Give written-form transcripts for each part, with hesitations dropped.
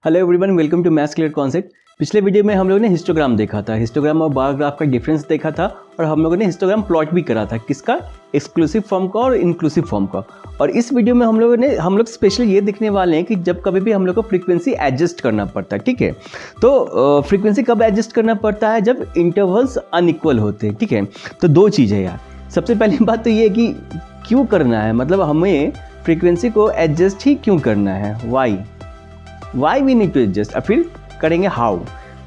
Hello everyone, welcome to maths clear concept. पिछले video में हम लोगों ने हिस्टोग्राम देखा था, हिस्टोग्राम और बार ग्राफ का डिफरेंस देखा था और हम लोगों ने हिस्टोग्राम प्लॉट भी करा था, किसका, एक्सक्लूसिव फॉर्म का और इंक्लूसिव फॉर्म का। और इस वीडियो में हम लोग स्पेशली ये देखने वाले हैं कि जब कभी भी हम लोग को फ्रीक्वेंसी एडजस्ट करना पड़ता है, ठीक है। तो फ्रीक्वेंसी कब एडजस्ट करना पड़ता है, जब इंटरवल्स अनइक्वल होते हैं, ठीक है। तो दो चीज़ है यार। सबसे पहली बात तो ये है कि क्यों करना है, मतलब हमें फ्रीक्वेंसी को एडजस्ट ही क्यों करना है, why we need to adjust. और फिर करेंगे हाउ।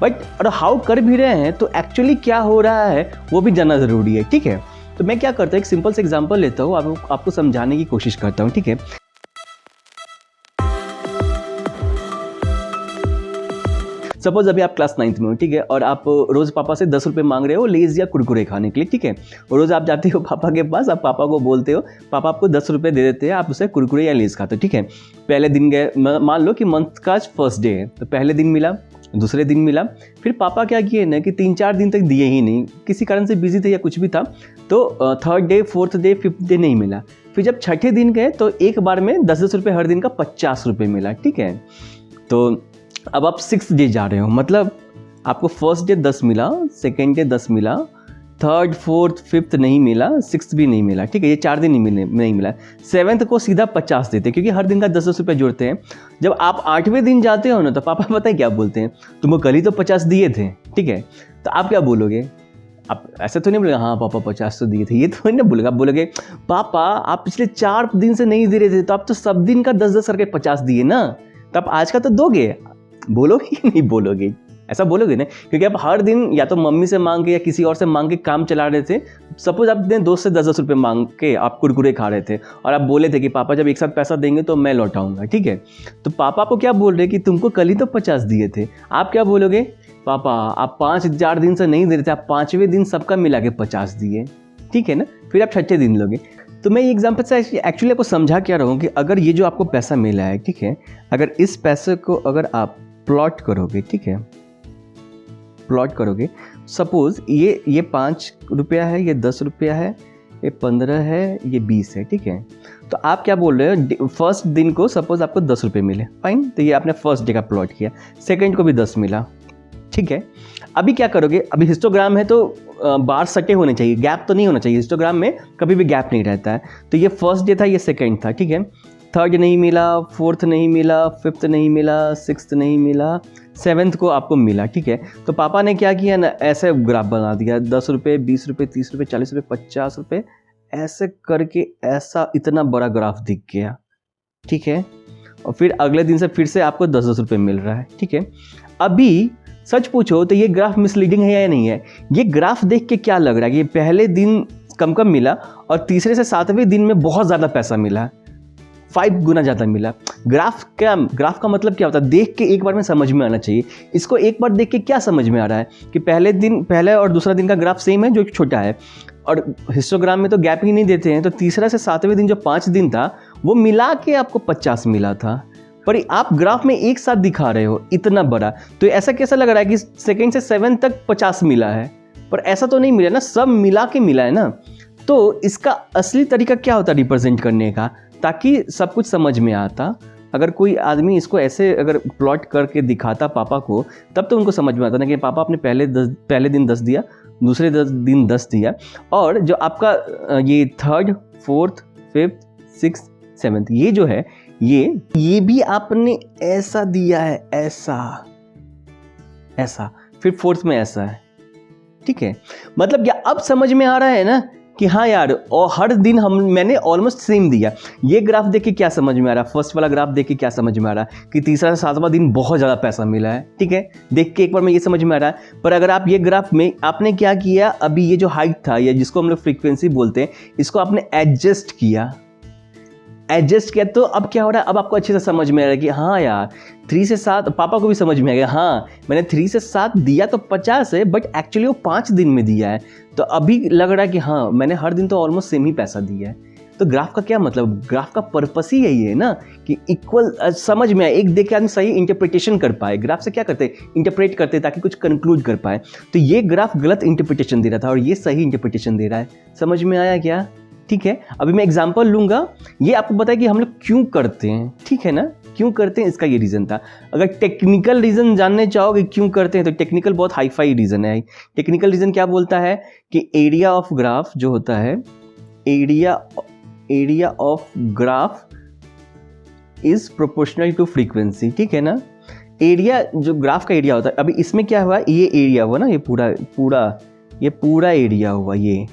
बट और हाउ कर भी रहे हैं तो एक्चुअली क्या हो रहा है वो भी जानना ज़रूरी है, ठीक है। तो मैं क्या करता हूँ, एक सिंपल से एग्जांपल लेता हूँ, आपको समझाने की कोशिश करता हूँ, ठीक है। सपोज अभी आप क्लास 9th में हो, ठीक है, और आप रोज़ पापा से 10 रुपये मांग रहे हो लेज़ या कुरकुरे खाने के लिए, ठीक है। और रोज़ आप जाते हो पापा के पास, आप पापा को बोलते हो, पापा आपको 10 रुपये दे देते हैं, आप उसे कुरकुरे या लेज़ खाते हो, ठीक है। पहले दिन गए, मान लो कि मंथ का फर्स्ट डे है, तो पहले दिन मिला, दूसरे दिन मिला, फिर पापा क्या किए ना कि 3-4 दिन तक दिए ही नहीं, किसी कारण से बिजी थे या कुछ भी था, तो third day, fourth day, fifth day नहीं मिला। फिर जब छठे दिन गए तो एक बार में 10-10 रुपये हर दिन का 50 रुपये मिला, ठीक है। तो अब आप 6th डे जा रहे हो, मतलब आपको फर्स्ट डे 10 मिला, सेकेंड डे 10 मिला, थर्ड, फोर्थ, फिफ्थ नहीं मिला, 6th भी नहीं मिला, ठीक है। ये 4 दिन नहीं मिला। 7th को सीधा 50 देते, क्योंकि हर दिन का 10-10 रुपये जोड़ते हैं। जब आप 8वें दिन जाते हो ना, तो पापा पता है क्या बोलते हैं, तुमको कल ही तो 50 दिए थे, ठीक है। तो आप क्या बोलोगे, आप ऐसा तो नहीं बोलेगा हाँ पापा 50 तो दिए थे, ये तो नहीं बोलेगा। आप बोलोगे पापा आप पिछले 4 दिन से नहीं दे रहे थे, तो आप तो सब दिन का 10-10 करके 50 दिए ना, तो आप आज का तो दोगे। बोलोगे कि नहीं बोलोगे, ऐसा बोलोगे ना, क्योंकि आप हर दिन या तो मम्मी से मांग के या किसी और से मांग के काम चला रहे थे। सपोज आप अपने दोस्त से 10-10 रुपये मांग के आप कुरकुरे खा रहे थे और आप बोले थे कि पापा जब एक साथ पैसा देंगे तो मैं लौटाऊंगा, ठीक है। तो पापा को क्या बोल रहे कि तुमको कल ही तो 50 दिए थे। आप क्या बोलोगे, पापा आप 5-4 दिन से नहीं दे रहे थे, आप 5वें दिन सबका मिला के 50 दिए, ठीक है ना। फिर आप 6ठे दिन लोगे। तो मैं ये एग्जाम्पल से एक्चुअली आपको समझा क्या रहा हूँ कि अगर ये जो आपको पैसा मिला है, ठीक है, अगर इस पैसे को अगर आप प्लॉट करोगे, ठीक है, प्लॉट करोगे, सपोज ये 5 रुपया है, ये 10 रुपया है, ये 15 है, ये 20 है, ठीक है। तो आप क्या बोल रहे हो, फर्स्ट दिन को सपोज आपको 10 रुपये मिले, फाइन, तो ये आपने फर्स्ट डे का प्लॉट किया। सेकंड को भी 10 मिला, ठीक है। अभी क्या करोगे, अभी हिस्टोग्राम है तो बार सटे होने चाहिए, गैप तो नहीं होना चाहिए, हिस्टोग्राम में कभी भी गैप नहीं रहता है। तो ये फर्स्ट डे था, ये सेकंड था, ठीक है। थर्ड नहीं मिला, फोर्थ नहीं मिला, फिफ्थ नहीं मिला, 6th नहीं मिला, 7th को आपको मिला, ठीक है। तो पापा ने क्या किया ना, ऐसे ग्राफ बना दिया, 10 रुपये, 20 रुपये, 30 रुपये, 40 रुपये, 50 रुपये, ऐसे करके ऐसा इतना बड़ा ग्राफ दिख गया, ठीक है। और फिर अगले दिन से फिर से आपको 10-10 रुपये मिल रहा है, ठीक है। अभी सच पूछो तो ये ग्राफ मिसलीडिंग है या नहीं है। ये ग्राफ देख के क्या लग रहा है कि पहले दिन कम कम मिला और तीसरे से 7वें दिन में बहुत ज़्यादा पैसा मिला, 5 गुना ज़्यादा मिला। ग्राफ का मतलब क्या होता है, देख के एक बार में समझ में आना चाहिए। इसको एक बार देख के क्या समझ में आ रहा है कि पहले और दूसरा दिन का ग्राफ सेम है, जो छोटा है, और हिस्टोग्राम में तो गैप ही नहीं देते हैं। तो तीसरा से 7वें दिन जो 5 दिन था वो मिला के आपको 50 मिला था, पर आप ग्राफ में एक साथ दिखा रहे हो इतना बड़ा। तो ऐसा कैसा लग रहा है कि सेकेंड से 7 तक 50 मिला है, पर ऐसा तो नहीं मिला ना, सब मिला के मिला है ना। तो इसका असली तरीका क्या होता है रिप्रेजेंट करने का, ताकि सब कुछ समझ में आता। अगर कोई आदमी इसको ऐसे अगर प्लॉट करके दिखाता पापा को, तब तो उनको समझ में आता ना कि पापा आपने पहले दिन 10 दिया, दूसरे दिन 10 दिया, और जो आपका ये third, fourth, fifth, 6th, 7th ये जो है ये भी आपने ऐसा दिया है, ऐसा, फिर फोर्थ में ऐसा है, ठीक है। मतलब क्या अब समझ में आ रहा है ना कि हाँ यार, और हर दिन मैंने ऑलमोस्ट सेम दिया। ये ग्राफ देख के क्या समझ में आ रहा है, फर्स्ट वाला ग्राफ देख के क्या समझ में आ रहा है कि तीसरा से 7वां दिन बहुत ज़्यादा पैसा मिला है, ठीक है। देख के एक बार में ये समझ में आ रहा है। पर अगर आप ये ग्राफ में आपने क्या किया, अभी ये जो हाइट था या जिसको हम लोग फ्रीक्वेंसी बोलते हैं, इसको आपने एडजस्ट किया, तो अब क्या हो रहा है, अब आपको अच्छे से समझ में आ रहा है कि हाँ यार 3 से 7, पापा को भी समझ में आ गया, हाँ मैंने 3 से 7 दिया तो 50 है, बट एक्चुअली वो 5 दिन में दिया है। तो अभी लग रहा है कि हाँ मैंने हर दिन तो ऑलमोस्ट सेम ही पैसा दिया है। तो ग्राफ का क्या मतलब, ग्राफ का पर्पस ही यही है ना कि इक्वल समझ में आए, एक देख के आदमी सही इंटरप्रिटेशन कर पाए। ग्राफ से क्या करते हैं, इंटरप्रेट करते हैं ताकि कुछ कंक्लूड कर पाए। तो ये ग्राफ गलत इंटरप्रिटेशन दे रहा था और ये सही इंटरप्रिटेशन दे रहा है। समझ में आया क्या, ठीक है। अभी मैं एग्जांपल लूंगा, ये आपको बताए कि हम लोग क्यों करते हैं, ठीक है ना। क्यों करते हैं इसका ये रीज़न था। अगर टेक्निकल रीज़न जानने चाहोगे क्यों करते हैं तो टेक्निकल बहुत हाई फाई रीज़न है। टेक्निकल रीज़न क्या बोलता है कि एरिया ऑफ ग्राफ जो होता है, area of graph is proportional to frequency, ठीक है ना। एरिया जो ग्राफ का एरिया होता है, अभी इसमें क्या हुआ, ये एरिया हुआ ना, ये पूरा एरिया हुआ ये,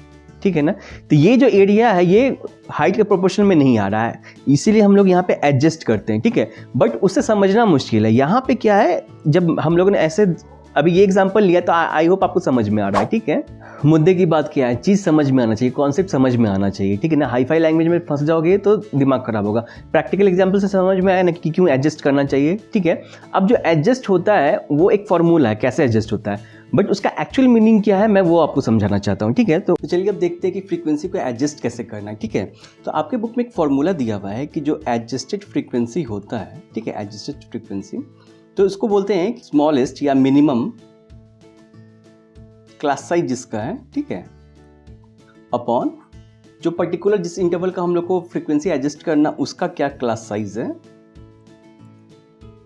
ठीक है ना। तो ये जो एरिया है ये हाइट के प्रोपोर्शन में नहीं आ रहा है, इसीलिए हम लोग यहाँ पे एडजस्ट करते हैं, ठीक है। बट उससे समझना मुश्किल है। यहाँ पे क्या है, जब हम लोगों ने ऐसे अभी ये एग्जांपल लिया तो आई होप आपको समझ में आ रहा है, ठीक है। मुद्दे की बात क्या है, चीज़ समझ में आना चाहिए, कॉन्सेप्ट समझ में आना चाहिए, ठीक है ना। हाई फाई लैंग्वेज में फंस जाओगे तो दिमाग खराब होगा। प्रैक्टिकल एग्जांपल से समझ में आया ना कि क्यों एडजस्ट करना चाहिए, ठीक है। अब जो एडजस्ट होता है वो एक फॉर्मूला है कैसे एडजस्ट होता है, बट उसका एक्चुअल मीनिंग क्या है मैं वो आपको समझाना चाहता हूँ, ठीक है। तो चलिए अब देखते हैं कि फ्रीक्वेंसी को एडजस्ट कैसे करना है, ठीक है। तो आपके बुक में एक फॉर्मूला दिया हुआ है कि जो एडजस्टेड फ्रीक्वेंसी होता है, ठीक है, एडजस्टेड फ्रीक्वेंसी, तो इसको बोलते हैं स्मॉलेस्ट या मिनिमम क्लास साइज जिसका है, ठीक है, अपॉन जो पर्टिकुलर जिस इंटरवल का हम लोग को फ्रीक्वेंसी एडजस्ट करना उसका क्या क्लास साइज है,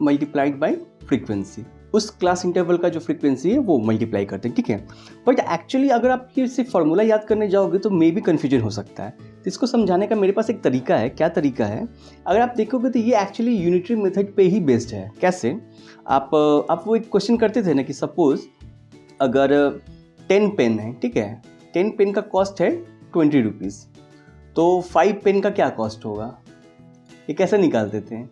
मल्टीप्लाइड बाय फ्रीक्वेंसी। उस क्लास इंटरवल का जो फ्रीक्वेंसी है वो मल्टीप्लाई करते हैं, ठीक है। बट एक्चुअली अगर आप ये सिर्फ फॉर्मूला याद करने जाओगे तो मे भी कन्फ्यूजन हो सकता है। तो इसको समझाने का मेरे पास एक तरीका है। क्या तरीका है, अगर आप देखोगे तो ये एक्चुअली यूनिटरी मेथड पे ही बेस्ड है। कैसे, आप वो एक क्वेश्चन करते थे ना कि सपोज अगर 10 पेन है, ठीक है, 10 पेन का कॉस्ट है 20 रुपीज़, तो 5 पेन का क्या कॉस्ट होगा, ये कैसे निकालते थे।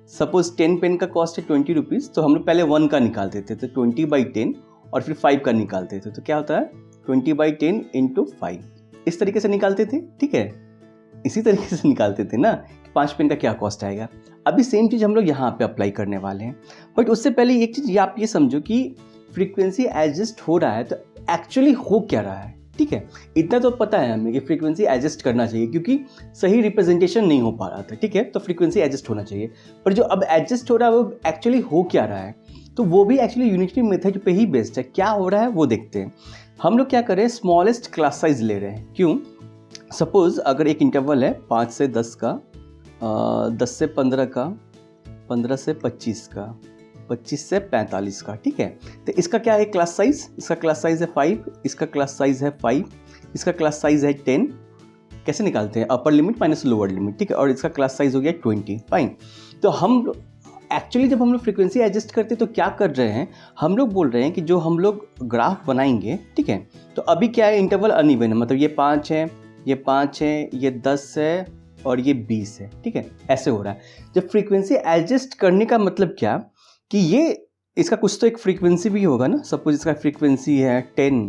सपोज 10 पेन का कॉस्ट है 20 रुपीज़, तो हम लोग पहले 1 का निकाल देते थे, 20/10, और फिर 5 का निकालते थे, तो क्या होता है 20/10 × 5, इस तरीके से निकालते थे, ठीक है। इसी तरीके से निकालते थे ना कि 5 पेन का क्या कॉस्ट आएगा। अभी सेम चीज़ हम लोग यहाँ पे अप्लाई करने वाले हैं। बट उससे पहले एक चीज़ आप ये समझो कि फ्रीक्वेंसी एडजस्ट हो रहा है तो एक्चुअली हो क्या रहा है, ठीक है। इतना तो पता है हमें कि फ्रीक्वेंसी एडजस्ट करना चाहिए क्योंकि सही रिप्रेजेंटेशन नहीं हो पा रहा था, ठीक है, तो फ्रीक्वेंसी एडजस्ट होना चाहिए। पर जो अब एडजस्ट हो रहा है वो एक्चुअली हो क्या रहा है, तो वो भी एक्चुअली यूनिटरी मेथड पे ही बेस्ड है। क्या हो रहा है वो देखते हैं। हम लोग क्या करें, स्मॉलेस्ट क्लास साइज ले रहे हैं। क्यों, सपोज अगर एक इंटरवल है 5 से 10 का, 10 से 15 का, 15 से 25 का, 25 से 45 का, ठीक है। तो इसका क्या है क्लास साइज, इसका क्लास साइज है 5, इसका क्लास साइज है 5, इसका क्लास साइज है 10। कैसे निकालते हैं, upper limit minus lower limit, ठीक है, और इसका क्लास साइज हो गया 20, फाइन। तो हम एक्चुअली जब हम लोग फ्रीक्वेंसी एडजस्ट करते हैं तो क्या कर रहे हैं, हम लोग बोल रहे हैं कि जो हम लोग ग्राफ बनाएंगे, ठीक है, तो अभी क्या है, इंटरवल अनइवन है, मतलब ये 5 है, ये 5 है, ये 10 है और ये 20 है, ठीक है, ऐसे हो रहा है। जब फ्रीक्वेंसी एडजस्ट करने का मतलब क्या कि ये इसका कुछ तो एक फ्रीक्वेंसी भी होगा ना। सपोज इसका फ्रीक्वेंसी है 10,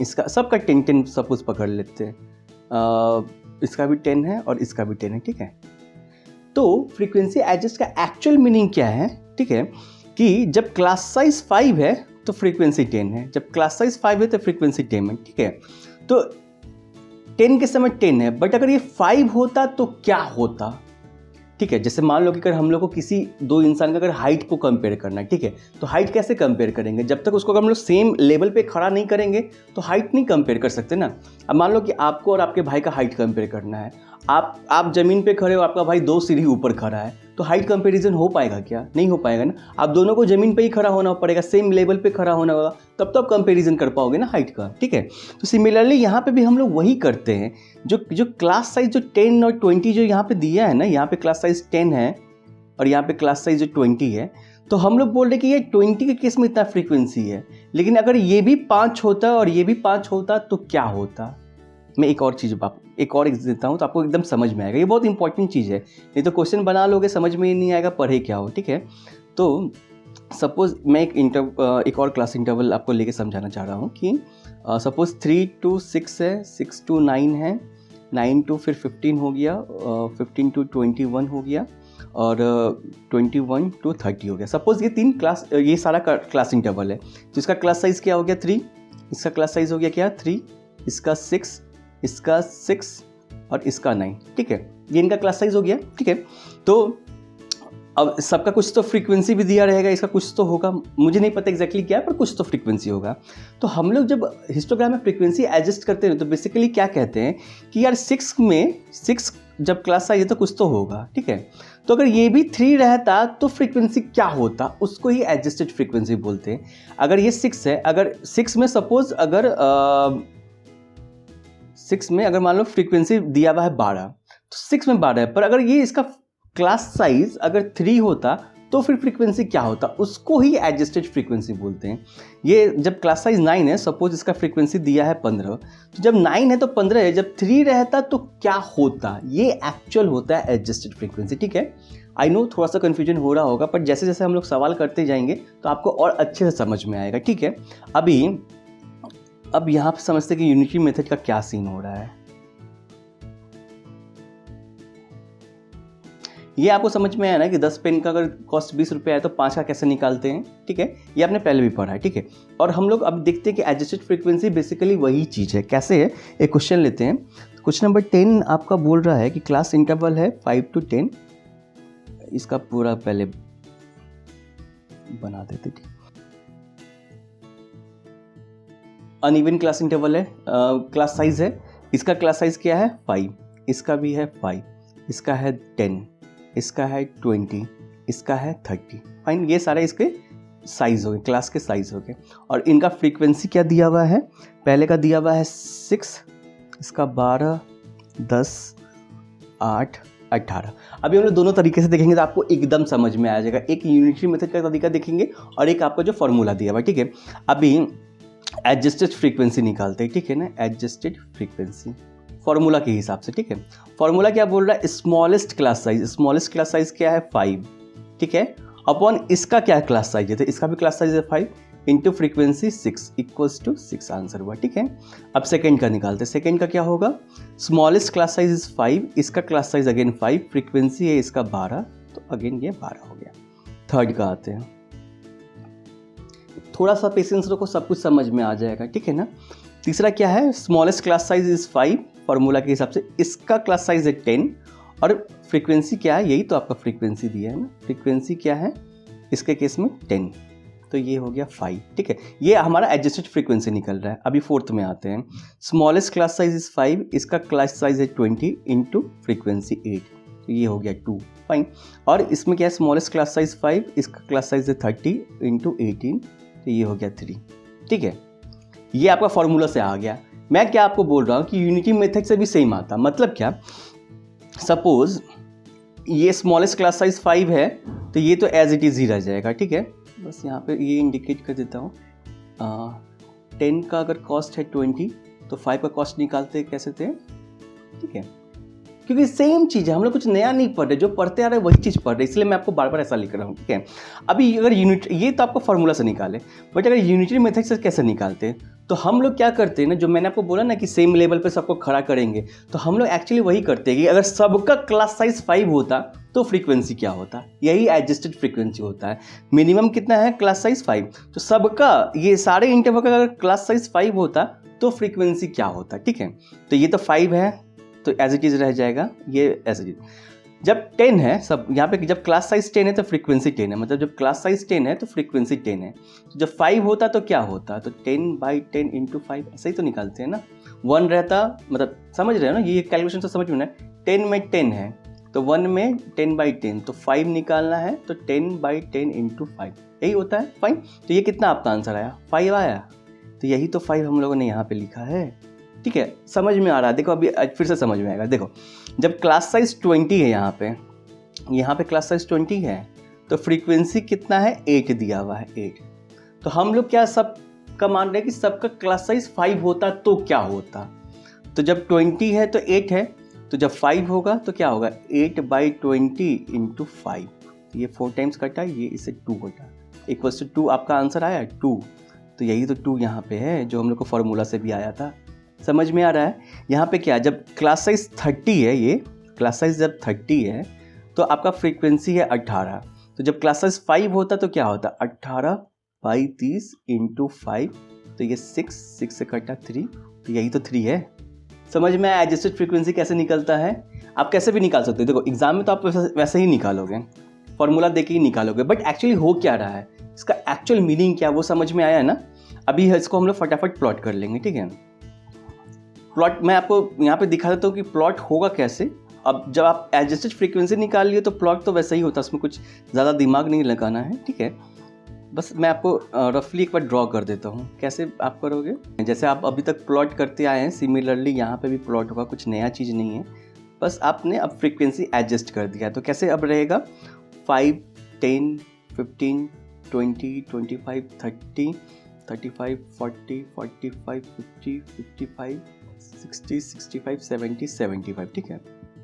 इसका सबका 10 सपोज पकड़ लेते हैं, इसका भी 10 है और इसका भी 10 है, ठीक है। तो फ्रीक्वेंसी एडजस्ट का एक्चुअल मीनिंग क्या है, ठीक है, कि जब क्लास साइज 5 है तो फ्रीक्वेंसी 10 है, जब क्लास साइज 5 है तो फ्रीक्वेंसी 10 है, ठीक है। तो 10 के समय 10 है, बट अगर ये 5 होता तो क्या होता, ठीक है। जैसे मान लो कि अगर हम लोग को किसी दो इंसान का अगर हाइट को कंपेयर करना है, ठीक है, तो हाइट कैसे कंपेयर करेंगे, जब तक उसको अगर हम लोग सेम लेवल पे खड़ा नहीं करेंगे तो हाइट नहीं कंपेयर कर सकते ना। अब मान लो कि आपको और आपके भाई का हाइट कंपेयर करना है, आप जमीन पे खड़े हो, आपका भाई 2 सीढ़ी ऊपर खड़ा है, तो हाइट कंपैरिजन हो पाएगा क्या, नहीं हो पाएगा ना। आप दोनों को जमीन पे ही खड़ा होना पड़ेगा, सेम लेवल पे खड़ा होना होगा, तब तो आप कंपैरिजन कर पाओगे ना हाइट का, ठीक है। तो सिमिलरली यहाँ पे भी हम लोग वही करते हैं। जो क्लास साइज जो 10 और 20 जो यहाँ पे दिया है ना, यहाँ पे क्लास साइज 10 है और यहाँ पे क्लास साइज जो 20 है, तो हम लोग बोल रहे कि ये 20 के केस में इतना फ्रीक्वेंसी है, लेकिन अगर ये भी 5 होता और ये भी 5 होता तो क्या होता। मैं एक और चीज़ एक और देता हूँ तो आपको एकदम समझ में आएगा। ये बहुत इंपॉर्टेंट चीज़ है, नहीं तो क्वेश्चन बना लोगे समझ में ही नहीं आएगा पढ़े क्या हो, ठीक है। तो सपोज मैं एक और क्लास इंटरवल आपको लेके समझाना चाह रहा हूँ कि सपोज 3 to 6 है, 6 to 9 है, 9 to फिर 15 हो गया, 15 to 21 हो गया और 21 to 30 हो गया। सपोज ये सारा क्लास इंटरवल है, तो इसका क्लास साइज़ क्या हो गया 3, इसका क्लास साइज़ हो गया क्या 3, इसका 6, इसका 6 और इसका 9, ठीक है, ये इनका क्लास साइज हो गया, ठीक है। तो अब सबका कुछ तो फ्रीक्वेंसी भी दिया रहेगा, इसका कुछ तो होगा, मुझे नहीं पता एग्जैक्टली क्या है, पर कुछ तो फ्रीक्वेंसी होगा। तो हम लोग जब हिस्टोग्राम में फ्रीक्वेंसी एडजस्ट करते हैं तो बेसिकली क्या कहते हैं कि यार 6 जब क्लास साइज है तो कुछ तो होगा, ठीक है। तो अगर ये भी 3 रहता तो फ्रीक्वेंसी क्या होता, उसको ही एडजस्टेड फ्रीक्वेंसी बोलते हैं। अगर ये 6 है, अगर 6 में सपोज अगर 6 में अगर मान लो फ्रीक्वेंसी दिया हुआ है 12, तो 6 में 12 है, पर अगर ये इसका क्लास साइज अगर 3 होता तो फिर फ्रीक्वेंसी क्या होता, उसको ही एडजस्टेड फ्रीक्वेंसी बोलते हैं। ये जब क्लास साइज 9 है, सपोज इसका फ्रीक्वेंसी दिया है 15, तो जब 9 है तो 15 है, जब 3 रहता तो क्या होता, ये एक्चुअल होता है एडजस्टेड फ्रीक्वेंसी, ठीक है। आई नो थोड़ा सा कन्फ्यूजन हो रहा होगा, पर जैसे जैसे हम लोग सवाल करते जाएंगे तो आपको और अच्छे से समझ में आएगा, ठीक है। अब यहाँ पे समझते हैं कि यूनिटरी मेथड का क्या सीन हो रहा है। ये आपको समझ में आया ना कि 10 पेन का अगर कॉस्ट 20 रुपये है तो 5 का कैसे निकालते हैं, ठीक है। ये आपने पहले भी पढ़ा है, ठीक है। और हम लोग अब देखते हैं कि एडजस्टेड फ्रीक्वेंसी बेसिकली वही चीज़ है। कैसे है, एक क्वेश्चन लेते हैं। क्वेश्चन नंबर 10 आपका बोल रहा है कि क्लास इंटरवल है 5 to 10। इसका पूरा पहले बना देते, ठीक। अनइवन क्लास इंटरवल है, क्लास साइज है, इसका क्लास साइज क्या है 5, इसका भी है 5, इसका है 10, इसका है 20, इसका है 30। फाइन, ये सारे इसके साइज हो गए, क्लास के साइज हो गए। और इनका फ्रीक्वेंसी क्या दिया हुआ है, पहले का दिया हुआ है 6, इसका 12, 10, 8, 18। अभी हम लोग दोनों तरीके से देखेंगे तो आपको एकदम समझ में आ जाएगा। एक यूनिटरी मेथड का तरीका देखेंगे और एक आपका जो फॉर्मूला दिया हुआ है, ठीक है। अभी एडजस्टेड फ्रीक्वेंसी निकालते हैं, ठीक है ना। एडजस्टेड फ्रीक्वेंसी फॉर्मूला के हिसाब से, ठीक है। फॉर्मूला क्या बोल रहा है, स्मॉलेस्ट क्लास साइज क्या है 5, ठीक है। अपॉन इसका क्या क्लास साइज है, तो इसका भी क्लास साइज है 5 into frequency 6 equals to 6 answer हुआ, ठीक है। अब सेकेंड का निकालते हैं। सेकेंड का क्या होगा, स्मॉलेस्ट क्लास साइज इज 5, इसका क्लास साइज अगेन 5, फ्रीक्वेंसी है इसका 12, तो अगेन ये 12 हो गया। थर्ड का आते हैं, थोड़ा सा पेशेंस रखो, सब कुछ समझ में आ जाएगा, ठीक है ना। तीसरा क्या है, smallest class size is 5, formula के हिसाब से इसका क्लास साइज है 10, और फ्रीक्वेंसी क्या है, यही तो आपका फ्रीक्वेंसी दिया है ना। फ्रीक्वेंसी क्या है इसके केस में 10, तो ये हो गया 5, ठीक है। ये हमारा एडजस्टेड फ्रीक्वेंसी निकल रहा है। अभी फोर्थ में आते हैं। स्मॉलेस्ट क्लास साइज इज 5, इसका क्लास साइज है 20 इंटू फ्रीक्वेंसी 8, तो ये हो गया 2, फाइन। और इसमें क्या है, स्मॉलेस्ट क्लास साइज 5, इसका क्लास साइज है 30 इंटू 18, तो ये हो गया 3, ठीक है। ये आपका फॉर्मूला से आ गया। मैं क्या आपको बोल रहा हूँ कि यूनिटी मेथड से भी सेम आता, मतलब क्या, सपोज ये स्मॉलेस्ट क्लास साइज 5 है, तो ये तो एज इट इज़ ही रह जाएगा, ठीक है। बस यहाँ पे ये इंडिकेट कर देता हूँ। 10 का अगर कॉस्ट है 20, तो 5 का कॉस्ट निकालते कैसे थे, ठीक है। क्योंकि सेम चीज़ है, हम लोग कुछ नया नहीं पढ़ रहे, जो पढ़ते आ रहे हैं वही चीज़ पढ़ रहे, इसलिए मैं आपको बार बार ऐसा लिख रहा हूँ, ठीक है। अभी अगर यूनिट, ये तो आपको फॉर्मूला से निकाले, बट अगर यूनिटरी मेथड से कैसे निकालते हैं, तो हम लोग क्या करते हैं ना, जो मैंने आपको बोला ना कि सेम लेवल पे सबको खड़ा करेंगे, तो हम लोग एक्चुअली वही करते हैं कि अगर सबका क्लास साइज 5 होता तो फ्रीक्वेंसी क्या होता, यही एडजस्टेड फ्रीक्वेंसी होता है। मिनिमम कितना है, क्लास साइज 5, तो सबका ये सारे इंटरवल का अगर क्लास साइज 5 होता तो फ्रीक्वेंसी क्या होता, ठीक है। तो ये तो 5 है, तो एज इट इज रह जाएगा, ये एज इट इज। जब 10 है, सब यहाँ पे जब क्लास साइज 10 है तो फ्रीक्वेंसी 10 है, मतलब जब क्लास साइज 10 है तो फ्रीक्वेंसी 10 है। तो जब 5 होता तो क्या होता, तो 10/10 इंटू 5, ऐसे ही तो निकालते हैं ना। 1 रहता, मतलब समझ रहे हो ना, ये कैलकुलेशन तो समझ में ना। 10 में 10 है तो 1 में 10/10, तो 5 निकालना है तो 10/10 इंटू 5, यही होता है, फाइन। तो ये कितना आपका आंसर आया, 5 आया, तो यही तो 5 हम लोगों ने यहाँ पे लिखा है, ठीक है। समझ में आ रहा है, देखो अभी फिर से समझ में आएगा। देखो जब क्लास साइज 20 है, यहाँ पे क्लास साइज 20 है, तो फ्रीक्वेंसी कितना है, 8 दिया हुआ है, 8। तो हम लोग क्या सब का मान रहे हैं कि सबका क्लास साइज 5 होता तो क्या होता, तो जब 20 है तो 8 है, तो जब 5 होगा तो क्या होगा, 8/20 इंटू 5, ये 4 टाइम्स कटा, ये इसे 2 कटा, इक्वल्स टू 2, आपका आंसर आया 2। तो यही तो 2 यहाँ पे है, जो हम लोग को फॉर्मूला से भी आया था। समझ में आ रहा है। यहाँ पे क्या, जब क्लास साइज 30 है, ये क्लास साइज जब 30 है तो आपका फ्रीक्वेंसी है 18, तो जब क्लास साइज 5 होता तो क्या होता, 18/30 इंटू 5, तो ये 6 से कटा 3, तो यही तो 3 है। समझ में आया एडजस्टेड फ्रीक्वेंसी कैसे निकलता है। आप कैसे भी निकाल सकते हो, देखो एग्जाम में तो आप वैसे ही निकालोगे, फॉर्मूला देके ही निकालोगे, बट एक्चुअली हो क्या रहा है, इसका एक्चुअल मीनिंग क्या वो समझ में आया ना। अभी इसको हम लोग फटाफट प्लॉट कर लेंगे, ठीक है। प्लॉट मैं आपको यहाँ पे दिखा देता हूँ कि प्लॉट होगा कैसे। अब जब आप एडजस्टेड फ्रीक्वेंसी निकाल लिए तो प्लॉट तो वैसा ही होता है, उसमें कुछ ज़्यादा दिमाग नहीं लगाना है, ठीक है। बस मैं आपको रफली एक बार ड्रॉ कर देता हूँ, कैसे आप करोगे। जैसे आप अभी तक प्लॉट करते आए हैं, सिमिलरली यहाँ पे भी प्लॉट होगा, कुछ नया चीज़ नहीं है, बस आपने अब फ्रीक्वेंसी एडजस्ट कर दिया। तो कैसे अब रहेगा 5, 10, 15, 20, 25, 30, 35, 40, 45, 50, 55, 60, 65, 70, 75, ठीक है।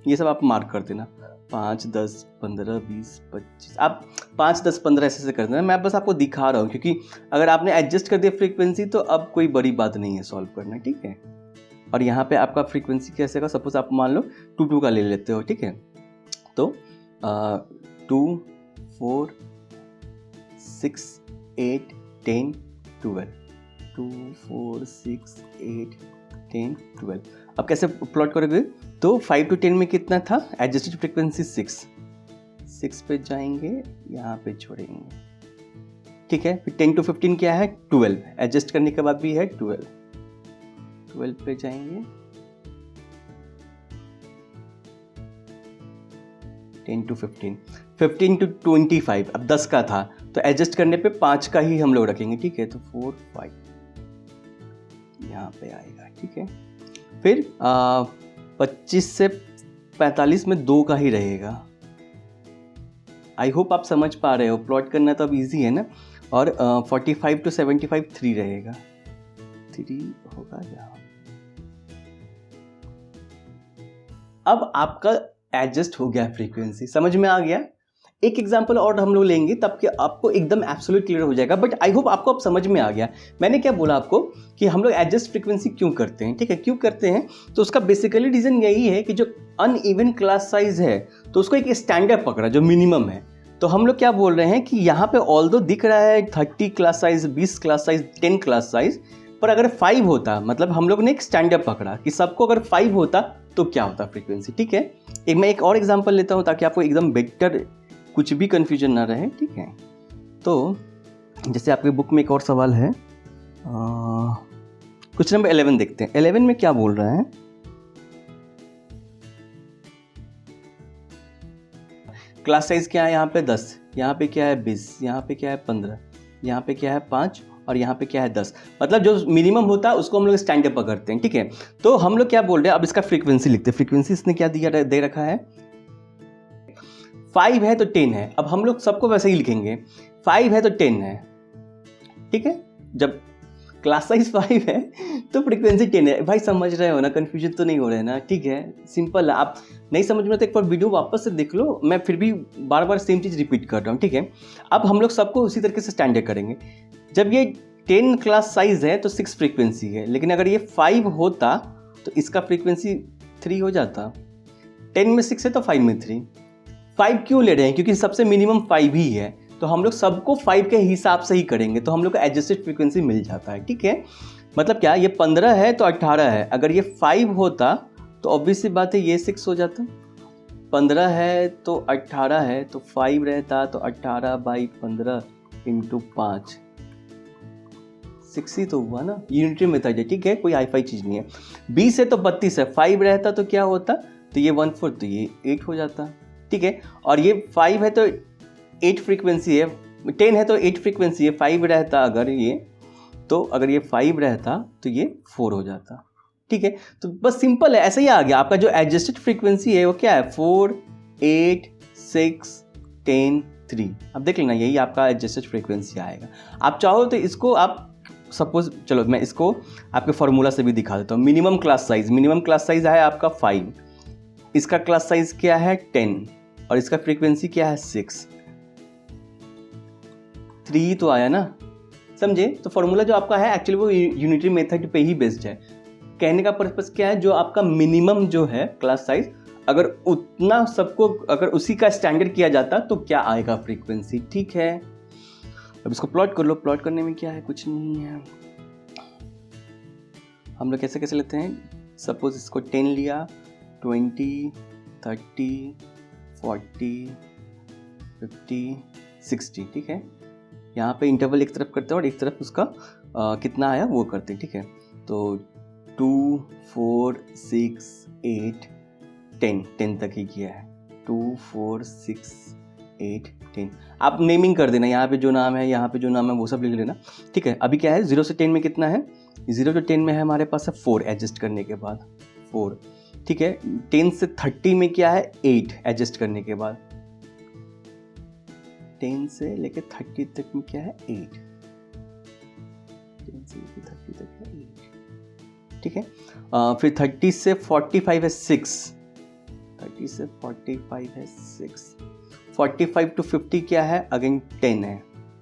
ये सब आप मार्क कर देना, 5, 10, 15, 20, 25, आप 5, 10, 15 ऐसे कर देना। मैं बस आपको दिखा रहा हूँ, क्योंकि अगर आपने एडजस्ट कर दिया फ्रीक्वेंसी तो अब कोई बड़ी बात नहीं है सॉल्व करना, ठीक है। और यहाँ पे आपका फ्रीक्वेंसी कैसे का, सपोज आप मान लो 2 का ले लेते हो, ठीक है। तो 2, 4, 6, 8, 10, 12, 2, 4, 6, 8, 10, 12। अब कैसे प्लॉट करोगे, तो 5 to 10 में कितना था एडजस्टेड फ्रीक्वेंसी 6 पे जाएंगे, यहाँ पे छोड़ेंगे, ठीक है। फिर 10 to 15 क्या है 12, एडजस्ट करने के बाद भी है 12 पे जाएंगे, 10 to 15, 15 to 25, अब 10 का था तो एडजस्ट करने पे 5 का ही हम लोग रखेंगे, ठीक है। तो 4, 5 यहाँ पे आएगा, ठीक है। फिर 25 से 45 में 2 का ही रहेगा। आई होप आप समझ पा रहे हो, प्लॉट करना तो अब इजी है ना। और 45 to 75 3 रहेगा, 3 होगा यहाँ। अब आपका एडजस्ट हो गया फ्रीक्वेंसी, समझ में आ गया। एक एग्जांपल और हम लोग लेंगे तब कि आपको एकदम एब्सोल्यूट क्लियर हो जाएगा, बट आई होप आपको अब समझ में आ गया। मैंने क्या बोला आपको कि हम लोग एडजस्ट फ्रीक्वेंसी क्यों करते हैं, ठीक है। क्यों करते हैं तो उसका बेसिकली रीजन यही है कि जो अनइवन क्लास साइज है तो उसको एक स्टैंडर्ड पकड़ा जो मिनिमम है। तो हम लोग क्या बोल रहे हैं कि यहाँ पे ऑल्दो दिख रहा है 30 class size, 20 class size, 10 class size, पर अगर 5 होता, मतलब हम लोग ने एक स्टैंडर्ड पकड़ा कि सबको अगर 5 होता तो क्या होता फ्रीक्वेंसी, ठीक है। मैं एक और एग्जाम्पल लेता हूँ ताकि आपको एकदम बेटर कुछ भी कंफ्यूजन ना रहे, ठीक है। तो जैसे आपके बुक में एक और सवाल है, कुछ नंबर 11 देखते हैं। 11 में क्या बोल रहा है, क्लास साइज क्या है यहाँ पे 10, यहाँ पे क्या है 20, यहाँ पे क्या है 15, यहाँ पे क्या है 5 और यहाँ पे क्या है 10। मतलब जो मिनिमम होता है उसको हम लोग स्टैंडर्ड पकड़ते हैं, ठीक है। तो हम लोग क्या बोल रहे हैं, अब इसका फ्रीक्वेंसी लिखते हैं। फ्रीक्वेंसी इसने क्या दिया दे रखा है, 5 है तो 10 है। अब हम लोग सबको वैसे ही लिखेंगे, 5 है तो 10 है, ठीक है। जब क्लास साइज 5 है तो फ्रीक्वेंसी 10 है। भाई समझ रहे हो ना, कंफ्यूजन तो नहीं हो रहा है ना, ठीक है। सिंपल है, आप नहीं समझ में तो एक बार वीडियो वापस से देख लो, मैं फिर भी बार बार सेम चीज़ रिपीट कर रहा हूँ, ठीक है। अब हम लोग सबको उसी तरीके से स्टैंडर्ड करेंगे। जब ये 10 क्लास साइज है तो 6 फ्रीक्वेंसी है, लेकिन अगर ये 5 होता तो इसका फ्रीक्वेंसी 3 हो जाता। 10 में 6 है तो 5 में 3। 5 क्यों ले रहे हैं, क्योंकि सबसे मिनिमम 5 ही है, तो हम लोग सबको 5 के हिसाब से ही करेंगे, तो हम लोग को एडजस्टेड फ्रीक्वेंसी मिल जाता है, ठीक है। मतलब क्या, ये 15 है तो 18 है, अगर ये 5 होता तो ऑब्वियस सी बात है ये 6 हो जाता। 15 है तो 18 है तो 5 रहता, तो 18/15 × 5, 6 ही तो हुआ ना, यूनिटरी मेथड है, ठीक है, कोई हाई-फाई चीज़ नहीं है। 20 है तो 32 है, 5 रहता तो क्या होता, तो ये 1/4, तो ये 8 हो जाता, ठीक है। और ये 5 है तो 8 फ्रीक्वेंसी है, 10 है तो 8 फ्रीक्वेंसी है, 5 रहता अगर ये, तो अगर ये 5 रहता तो ये 4 हो जाता, ठीक है। तो बस सिंपल है, ऐसा ही आ गया। आपका जो एडजस्टेड फ्रीक्वेंसी है वो क्या है, 4, 8, 6, 10, 3। अब देख लेना, यही आपका एडजस्टेड फ्रीक्वेंसी आएगा। आप चाहो तो इसको आप सपोज, चलो मैं इसको आपके फॉर्मूला से भी दिखा देता हूँ। मिनिमम क्लास साइज है आपका 5, इसका क्लास साइज क्या है 10 और इसका फ्रीक्वेंसी क्या है 6, 3 तो आया ना, समझे। तो फॉर्मूला जो आपका है एक्चुअली वो यूनिटरी मेथड पे ही बेस्ड है। कहने का पर्पस क्या है, जो आपका मिनिमम जो है क्लास साइज, अगर उतना सबको अगर उसी का स्टैंडर्ड किया जाता तो क्या आएगा फ्रीक्वेंसी, ठीक है। अब इसको प्लॉट कर लो। प्लॉट करने में क्या है, कुछ नहीं है। हम लोग कैसे कैसे लेते हैं, सपोज इसको 10 लिया, 20, 30, 40, 50, 60, ठीक है। यहाँ पे इंटरवल एक तरफ करते हैं और एक तरफ उसका कितना आया वो करते हैं, ठीक है। तो 2, 4, 6, 8, 10 तक ही किया है। 2, 4, 6, 8, 10। आप नेमिंग कर देना, यहाँ पे जो नाम है, यहाँ पे जो नाम है वो सब लिख लेना, ठीक है। अभी क्या है, 0 से 10 में कितना है, 0 से 10 में है हमारे पास है 4, एडजस्ट करने के बाद 4, ठीक है। 10 से 30 में क्या है, 8, एडजस्ट करने के बाद। 10 से लेके 30 तक में क्या है, 8। 10 से लेके 30 तक है 8, ठीक है। फिर 30 से 45 है 6, 30 से 45 है 6। 45 to 50 क्या है, अगेन 10 है,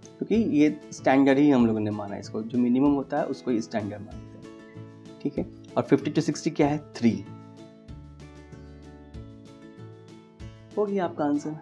क्योंकि ये स्टैंडर्ड ही हम लोगों ने माना है, इसको जो मिनिमम होता है उसको स्टैंडर्ड मानते हैं, ठीक है। और 50 to 60 क्या है, 3। हो गया आपका आंसर।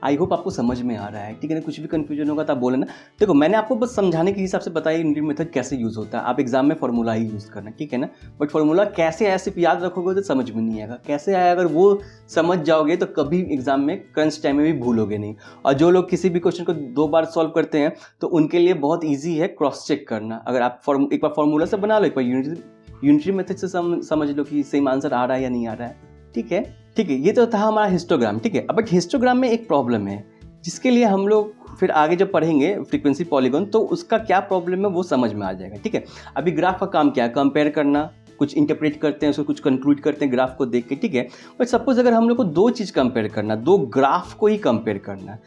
आई होप आपको समझ में आ रहा है, ठीक है ना। कुछ भी कंफ्यूजन होगा तो आप बोले ना। देखो मैंने आपको बस समझाने के हिसाब से बताया यूनिट मेथड कैसे यूज़ होता है। आप एग्जाम में फॉर्मूला ही यूज़ करना, ठीक है ना। बट फॉर्मूला कैसे आया सिर्फ याद रखोगे तो समझ में नहीं आएगा। कैसे आया अगर वो समझ जाओगे तो कभी एग्जाम में क्रंच टाइम में भी भूलोगे नहीं। और जो लोग किसी भी क्वेश्चन को 2 बार सॉल्व करते हैं तो उनके लिए बहुत ईजी है क्रॉस चेक करना। अगर आप एक बार फॉर्मूला से बना लो, एक बार यूनिटरी मेथड से समझ लो कि सेम आंसर आ रहा है या नहीं आ रहा है, ठीक है। ठीक है, ये तो था हमारा हिस्टोग्राम, ठीक है। बट हिस्टोग्राम में एक प्रॉब्लम है जिसके लिए हम लोग फिर आगे जब पढ़ेंगे फ्रीक्वेंसी पॉलीगॉन तो उसका क्या प्रॉब्लम है वो समझ में आ जाएगा, ठीक है। अभी ग्राफ का काम क्या है, कंपेयर करना, कुछ इंटरप्रेट करते हैं उसको, कुछ कंक्लूड करते हैं ग्राफ को देख के, ठीक है। बट सपोज अगर हम लोग को 2 चीज़ कंपेयर करना, 2 ग्राफ को ही कंपेयर करना,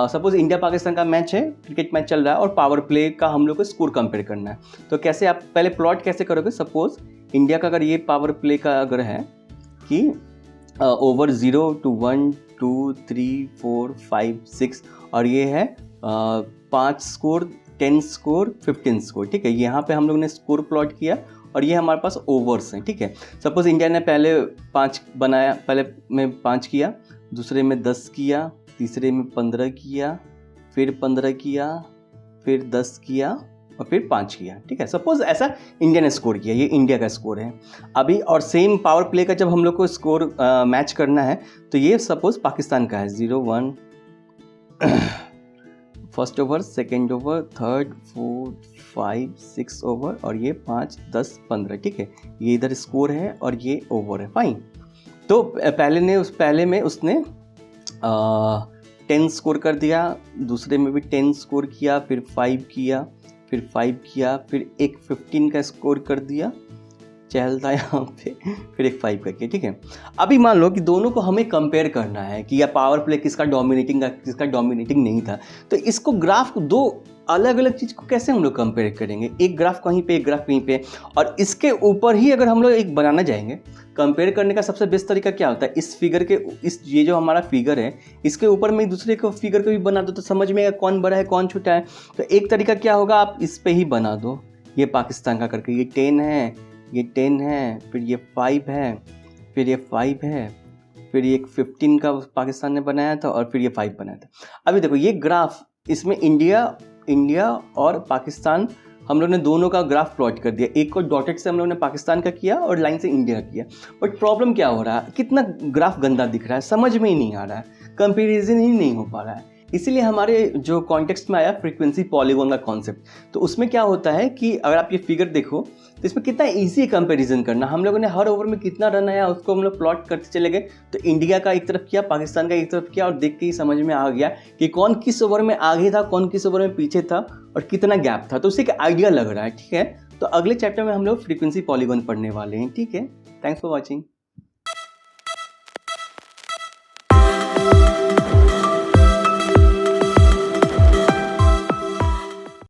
सपोज इंडिया पाकिस्तान का मैच है, क्रिकेट मैच चल रहा है और पावर प्ले का हम लोग को स्कोर कंपेयर करना है, तो कैसे आप पहले प्लॉट कैसे करोगे। सपोज इंडिया का अगर ये पावर प्ले का अगर है कि ओवर 0 to 1 2 3 4 5 6 और ये है 5 स्कोर 10 स्कोर 15 स्कोर, ठीक है। यहाँ पे हम लोग ने स्कोर प्लॉट किया और ये हमारे पास ओवर्स हैं, ठीक है। सपोज इंडिया ने पहले 5 बनाया, पहले में 5 किया, दूसरे में 10 किया, तीसरे में 15 किया, फिर 15 किया, फिर 10 किया और फिर 5 किया, ठीक है। सपोज ऐसा इंडिया ने स्कोर किया, ये इंडिया का स्कोर है अभी। और सेम पावर प्ले का जब हम लोग को स्कोर मैच करना है तो ये सपोज पाकिस्तान का है 0-1 first over, second over, third, 4, 5, 6 over और ये 5, 10, 15, ठीक है। ये इधर स्कोर है और ये ओवर है, फाइन। तो पहले में उसने 10 स्कोर कर दिया, दूसरे में भी 10 स्कोर किया, फिर 5 किया, फिर 5 किया, फिर एक 15 का स्कोर कर दिया, चहल था यहाँ पे, फिर एक 5 का किया, ठीक है। अभी मान लो कि दोनों को हमें कंपेयर करना है कि यह पावर प्ले किसका डोमिनेटिंग था, किसका डोमिनेटिंग नहीं था। तो इसको ग्राफ को 2 अलग अलग चीज़ को कैसे हम लोग कंपेयर करेंगे, एक ग्राफ कहीं पे, एक ग्राफ कहीं पे, और इसके ऊपर ही अगर हम लोग एक बनाना जाएंगे। कंपेयर करने का सबसे बेस्ट तरीका क्या होता है, इस फिगर के ये जो हमारा फिगर है इसके ऊपर में दूसरे को फिगर को भी बना दो तो समझ में आएगा कौन बड़ा है कौन छोटा है। तो एक तरीका क्या होगा, आप इस पे ही बना दो, ये पाकिस्तान का करके, ये 10 है, ये 10 है, फिर ये 5 है, फिर ये 5 है, फिर ये 15 का पाकिस्तान ने बनाया था और फिर ये 5 बनाया था। अभी देखो ये ग्राफ, इसमें इंडिया और पाकिस्तान हम लोग ने दोनों का ग्राफ प्लॉट कर दिया। एक को डॉटेड से हम लोग ने पाकिस्तान का किया और लाइन से इंडिया का किया। बट प्रॉब्लम क्या हो रहा है, कितना ग्राफ गंदा दिख रहा है, समझ में ही नहीं आ रहा है, कंपैरिजन ही नहीं हो पा रहा है। इसीलिए हमारे जो कॉन्टेक्स्ट में आया फ्रीक्वेंसी पॉलीगॉन का कॉन्सेप्ट। तो उसमें क्या होता है कि अगर आप ये फिगर देखो तो इसमें कितना ईजी कंपैरिजन करना। हम लोगों ने हर ओवर में कितना रन आया उसको हम लोग प्लॉट करते चले गए। तो इंडिया का एक तरफ किया, पाकिस्तान का एक तरफ किया और देख के ही समझ में आ गया कि कौन किस ओवर में आगे था, कौन किस ओवर में पीछे था और कितना गैप था। तो उससे एक आइडिया लग रहा है, ठीक है। तो अगले चैप्टर में हम लोग फ्रीक्वेंसी पॉलीगॉन पढ़ने वाले हैं, ठीक है। Thanks for watching.